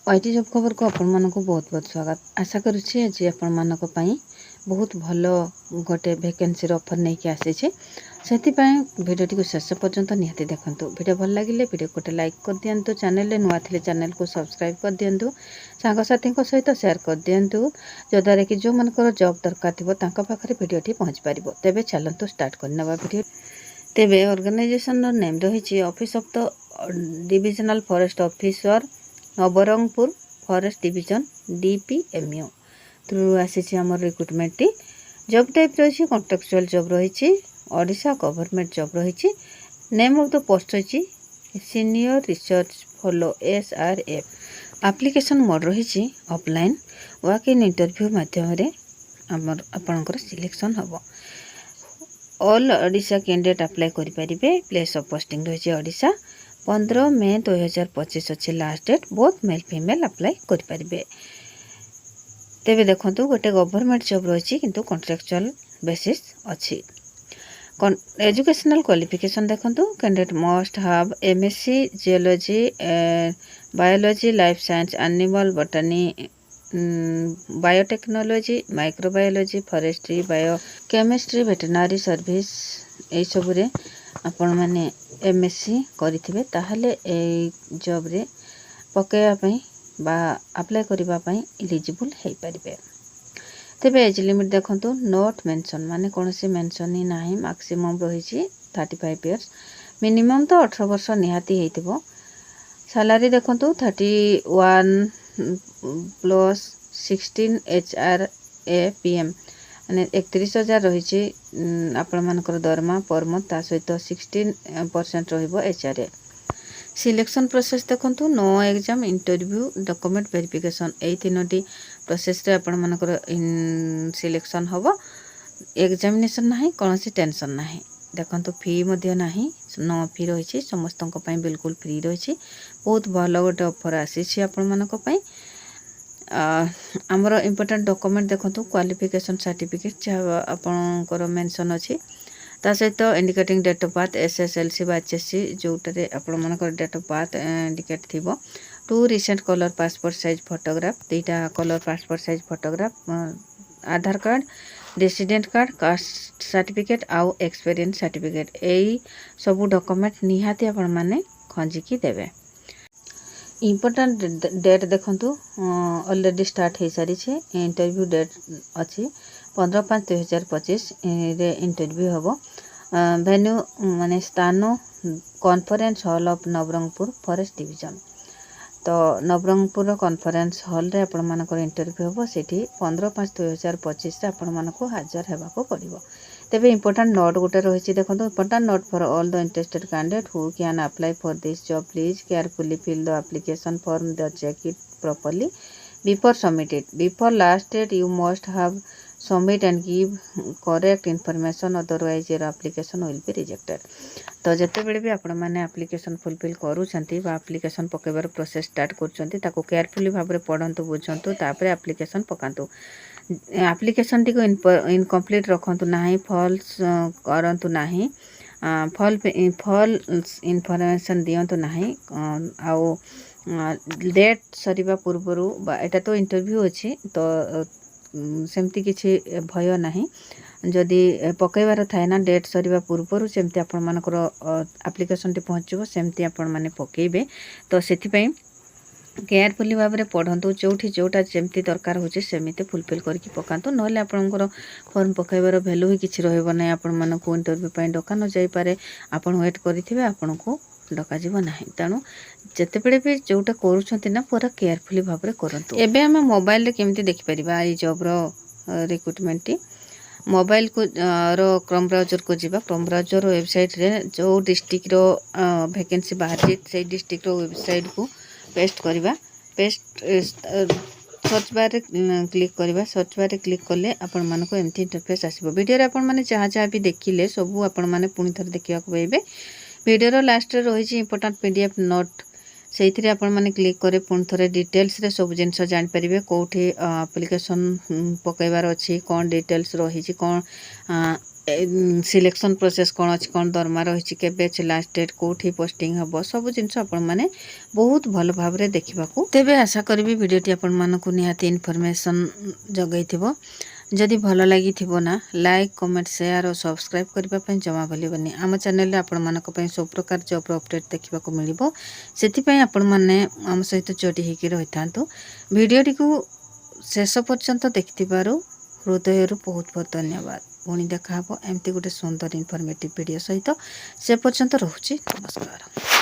IT job खबर को आपण मानक बहुत बहुत स्वागत। आशा करुच्छे आज आपण मानक पई बहुत भलो गोटे वैकेंसी ऑफर नहीं कि आसी से भिडियो को शेष पर्यंत निहाती देखंतु। वीडियो भल लगिले वीडियो को लाइक कर दियंतु। चैनल नुआ थिले चैनल को सब्सक्राइब कर दियंतु। सांगसाथी सहित शेयर कर दियंतु जद्वारा कि जो मनकर जॉब दरकार थिबो तांका पाखरे वीडियोटी पहुँच पारिबो। तेबे चलंतु स्टार्ट करनेबा वीडियो। तेबे ऑर्गेनाइजेशन नेम रही office of the divisional forest officer Nabarangpur forest division DPMU through आसी आम रिक्रुटमेंट टी। जॉब टाइप रही कॉन्ट्रेक्चुअल जॉब रही ओडिशा गवर्नमेंट जॉब रही। नेम ऑफ द पोस्ट रही senior research fellow SRF। Application mode रही offline walk in interview माध्यम आपणकर selection हम। ऑल ओडिशा कैंडिडेट अप्लाई करें। प्लेस ऑफ पोस्टिंग रही ओडिशा। 15 मई 2025 अच्छे last date. Both male female apply करें। तेबे देखंतु गोटे गवर्नमेंट जॉब रही किंतु कॉन्ट्रेक्चुअल बेसिस अच्छी। एजुकेशनल क्वालिफिकेशन देखंतु candidate must have MSc geology biology life science animal botany biotechnology microbiology forestry biochemistry veterinary service यही सबुरे आपण माने MSc करिथिबे ताहले ए जॉब रे पकेया पई बा अप्लाई करिबा पई एलिजिबल हे परिबे। तेबे एज लिमिट देखंतु नॉट मेंशन माने कोनोसी मेंशन ही नाही। मैक्सिमम रही 35 इयर्स। मिनिमम तो 18 वर्ष निहाती हेतिबो। सैलरी देखंतु 31 प्लस 16 HRA PM माने 31,000 रही आपण मानकर दरमा पर मंथ। ता सहित 16% रहिबो HRA। सिलेक्शन प्रोसेस देखंतु no exam interview document verification एई तीनोटी प्रोसेस रे आपण मानकर सिलेक्शन हबो। एग्जामिनेशन नाही कोनोसी टेंशन नाही। देखंतु फी मध्य नाही नो फी रही समस्तन को पई बिल्कुल फ्री रही। बहुत भलो गोटे ऑफर आसी आपण मानक पई। आमर इम्पोर्टेंट डॉक्यूमेंट देखंतु क्वालिफिकेशन सर्टिफिकेट जहाँ आपणकर मेंशन अच्छी। ता सहित indicating date of birth SSLC बा HSC जोटारे आपण मानकर डेट ऑफ बर्थ इंडिकेट थिबो। 2 recent colour passport size photograph 2टा colour passport size photograph Aadhaar card resident card caste certificate आउ एक्सपीरियंस सर्टिफिकेट एई सबु डॉक्यूमेंट निहाती आपण माने खंजिकी देबे। इम्पोर्टेंट डेट देखंतु ऑलरेडी स्टार्ट हो सारी। इंटरव्यू डेट अच्छी 15/5/2025 रे इंटरव्यू हम। वेन्यू माने स्थान conference hall of Nabarangpur forest division. तो नवरंगपुर कॉन्फ्रेंस हॉल रे आपण मानकर इंटरव्यू हम। सेठी 15/5/2025 रे आपण मानको हाजर हेबाको पड़िबो। तेबे इम्पोर्टेंट नोट गोटे रही देखो। Important note for all the interested candidate who can apply for this job please carefully fill the application form the check it properly before submitted. Before last date you must have submit and give correct information otherwise your application will be rejected. तो जिते बेले भी आपण माने application fulfil करूछंती बा application पकेबार process start करछंती ताको carefully भाबरे पढंतु बुझंतु तापरे application पकांतु। Application T को इनकम्प्लीट रखंतु नाही फॉल्स करंतु नाही फॉल्स इनफॉरमेशन दियंतु नाही। आउ डेट सरीबा पूर्वरु बा एटा तो इंटरव्यू अछि तो सेमती किछि भय नाही। जदि पकेबार थाए ना डेट सरीबा पूर्वरु सेमती आपण मानकर एप्लिकेशन टी पहुँचबो सेमती आपण माने पकेबे। तो सेथि पई केयरफुली भाव में पढ़ंतु जोठी जोटा जमती दरकार होची सेमिते फुलफिल करके पकांतु। नहले आपनकर फॉर्म पकाइबार वैल्यू ही किछि रहबो नै। आपण मानको इंटरव्यू पई डका न जाई पारे। आपण वेट करिथिबे आपनको डका जीव नाही। तेणु जते बेले भी जोटा करूछंती ना पूरा केयरफुली भाव में करंतु। एबे हम मोबाइल रे केमती देखि परिबा ई जॉब रो रिक्रूटमेंट टी। मोबाइल को रो क्रोम ब्राउजर को जीवा। क्रोम ब्राउजर वेबसाइट रे जो डिस्ट्रिक्ट रो वैकेंसी बाहर से डिस्ट्रिक्ट रो वेबसाइट को पेस्ट करवा। पेस्ट सर्च बार रे क्लिक करवा। सर्च बार रे क्लिक कले आपण मानको एमती इंटरफेस आसीबो। वीडियो रे आपण माने जहाँ जहाँ भी देखिले सबू आपण माने पुणी थर देखिया को पाइबे। वीडियो रो लास्ट रे रही इंपोर्टेंट PDF नोट सेइथिरे आपण माने क्लिक करे पुणी थरे डिटेल्स रे सब जिनस जान परिबे। कोठी एप्लिकेशन पकाइबार अछि कोन डिटेल्स रही छि कोन सिलेक्शन प्रोसेस कौन अच्छी कौन दरमा रही केबे अच्छे लास्ट डेट कौटी पोस्टिंग हम सब जिन आपण मैंने बहुत भल भाव देखा तेरे आशा करी भिडटी आपण मानक निहाती इनफॉरमेशन जगै जदि भल लगी ना लाइक कमेंट शेयर और सब्सक्राइब करने जमा भूलबनी आम चैनल आपण मानक सब प्रकार जॉब अपडेट देखा मिल से आपण मैंने आम सहित जोड़ी होकर रही था भिडटी को शेष पर्यंत देखिथिबारु हृदय बहुत बहुत धन्यवाद पुणी देखा एमती गोटे सुंदर इनफॉर्मेटिव वीडियो सहित से पर्यंत रोचे नमस्कार।